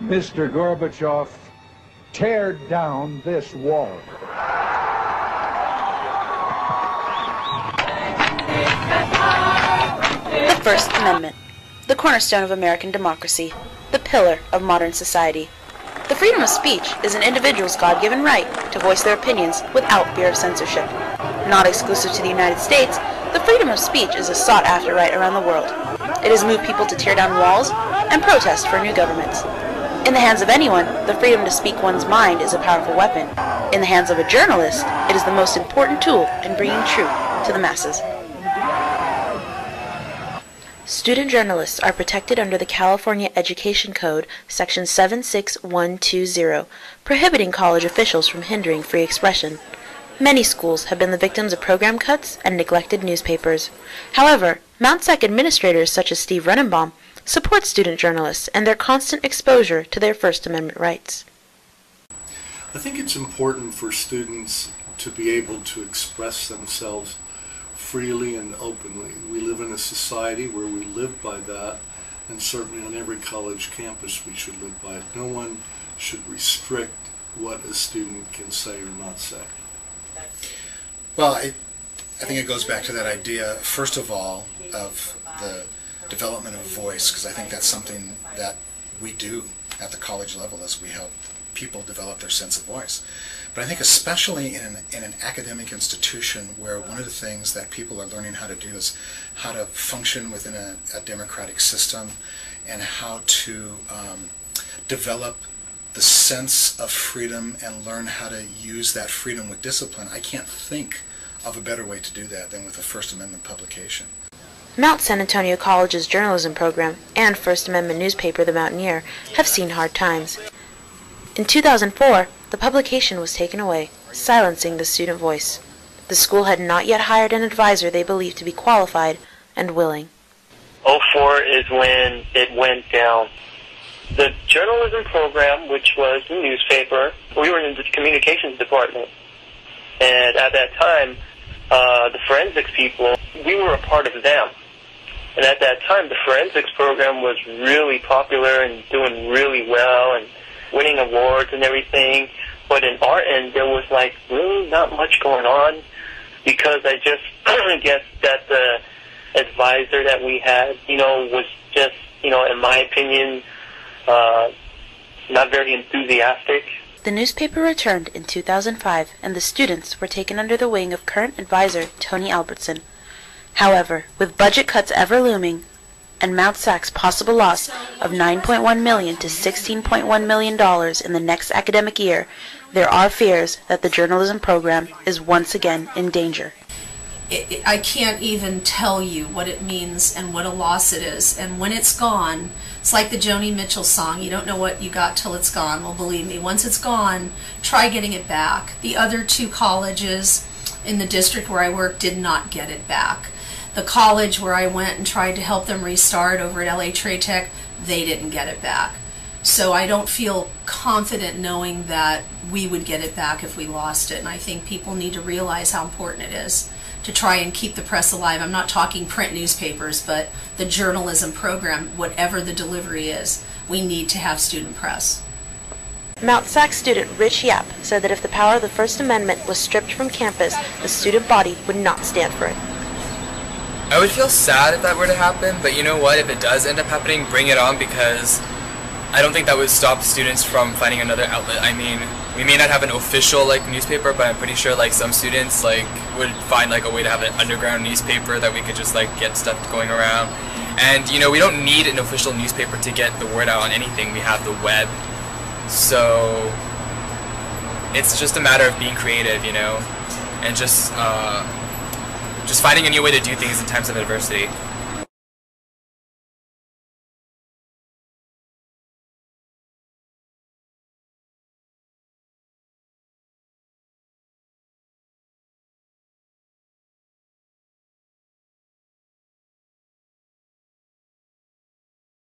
Mr. Gorbachev, tear down this wall. The First Amendment, the cornerstone of American democracy, the pillar of modern society. The freedom of speech is an individual's God-given right to voice their opinions without fear of censorship. Not exclusive to the United States, the freedom of speech is a sought-after right around the world. It has moved people to tear down walls and protest for new governments. In the hands of anyone, the freedom to speak one's mind is a powerful weapon. In the hands of a journalist, it is the most important tool in bringing truth to the masses. Student journalists are protected under the California Education Code, Section 76120, prohibiting college officials from hindering free expression. Many schools have been the victims of program cuts and neglected newspapers. However, Mount SAC administrators such as Steve Runenbaum support student journalists and their constant exposure to their First Amendment rights. I think it's important for students to be able to express themselves freely and openly. We live in a society where we live by that, and certainly on every college campus we should live by it. No one should restrict what a student can say or not say. Well, I think it goes back to that idea, first of all, of the development of voice, because I think that's something that we do at the college level as we help people develop their sense of voice. But I think especially in an academic institution where one of the things that people are learning how to do is how to function within a democratic system and how to develop the sense of freedom and learn how to use that freedom with discipline. I can't think of a better way to do that than with a First Amendment publication. Mount San Antonio College's journalism program and First Amendment newspaper, The Mountaineer, have seen hard times. In 2004, the publication was taken away, silencing the student voice. The school had not yet hired an advisor they believed to be qualified and willing. '04 is when it went down. The journalism program, which was the newspaper, we were in the communications department. And at that time, the forensics people, we were a part of them. And at that time, the forensics program was really popular and doing really well and winning awards and everything. But in our end, there was like really not much going on because I just guess that the advisor that we had, was just, in my opinion, not very enthusiastic. The newspaper returned in 2005, and the students were taken under the wing of current advisor Tony Albertson. However, with budget cuts ever looming, and Mount SAC's possible loss of $9.1 million to $16.1 million in the next academic year, there are fears that the journalism program is once again in danger. I can't even tell you what it means and what a loss it is. And when it's gone, it's like the Joni Mitchell song, you don't know what you got till it's gone. Well, believe me, once it's gone, try getting it back. The other two colleges in the district where I work did not get it back. The college where I went and tried to help them restart over at LA Trade Tech, they didn't get it back. So I don't feel confident knowing that we would get it back if we lost it. And I think people need to realize how important it is to try and keep the press alive. I'm not talking print newspapers, but the journalism program, whatever the delivery is, we need to have student press. Mount SAC student Rich Yap said that if the power of the First Amendment was stripped from campus, the student body would not stand for it. I would feel sad if that were to happen, but you know what, if it does end up happening, bring it on, because I don't think that would stop students from finding another outlet. I mean, we may not have an official newspaper, but I'm pretty sure some students would find a way to have an underground newspaper that we could just get stuff going around. And we don't need an official newspaper to get the word out on anything. We have the web. So it's just a matter of being creative, and just finding a new way to do things in times of adversity.